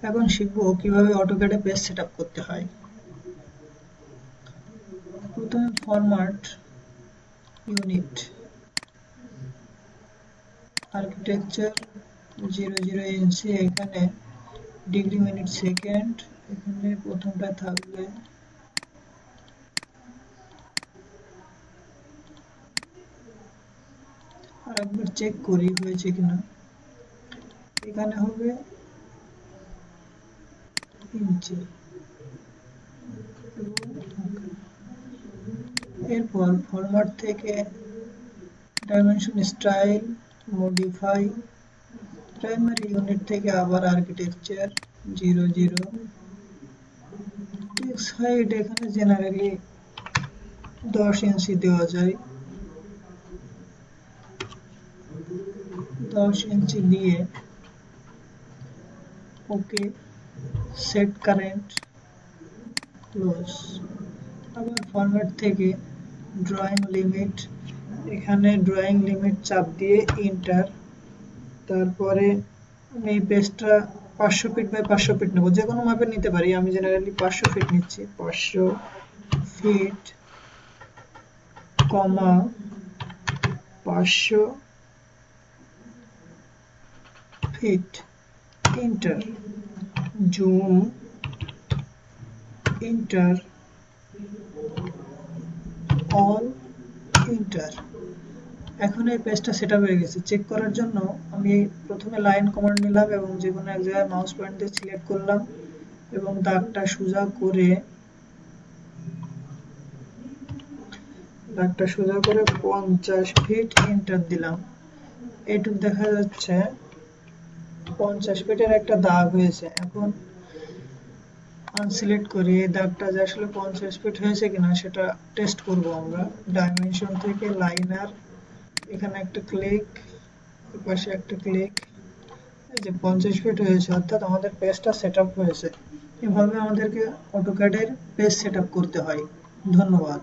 এখন শিখবো কিভাবে অটোক্যাডে পেজ সেটআপ করতে হয়। প্রথমে ফরম্যাট, ইউনিট, আর্কিটেকচার 00 ইঞ্চি, এখানে ডিগ্রি মিনিট সেকেন্ড, এখানে প্রথমটা থাকবে। আর একবার চেক করি হয়েছে কিনা। এখানে হবে ইঞ্চি। এরপর ফরম্যাট থেকে dimension, style, modify, primary unit থেকে আবার আর্কিটেকচার 00, টেক্সট হাইট এখানে জেনারেলি 10 ইঞ্চি দেওয়া যায়, 10 ইঞ্চি দিয়ে ওকে, সেট কারেন্ট, ক্লোজ। আবার ফরম্যাট থেকে ড্রয়িং লিমিট, এখানে ড্রয়িং লিমিট চাপ দিয়ে ইন্টার। তারপরে আমি এই পেজটা 500 ফিট বাই 500 ফিট নেব, যে কোনো মাপে নিতে পারি, আমি জেনারেলি 500 ফিট নিচ্ছি। 500 feet, comma 500 feet, enter, zoom, enter, all, enter. এখন এই পেজটা সেটআপ হয়ে গেছে। চেক করার জন্য আমি প্রথমে লাইন কমান্ড নিলাম এবং যে কোনো এক জায়গায় মাউস পয়েন্ট দিয়ে সিলেক্ট করলাম এবং দাগটা সোজা করে 50 ফিট, এন্টার দিলাম। এইটুক দেখা যাচ্ছে 50 ফিটের একটা দাগ হয়েছে। এখন আনসিলেক্ট করি এই দাগটা যে আসলে 50 ফিট হয়েছে কিনা সেটা টেস্ট করব আমরা। ডাইমেনশন থেকে লাইনার, এখানে একটা ক্লিক, পাশে একটা ক্লিক, এই যে 50 ফিট হয়েছে, অর্থাৎ আমাদের পেজটা সেটআপ হয়েছে। এভাবে আমাদেরকে অটোক্যাডের পেজ সেটআপ করতে হয়। ধন্যবাদ।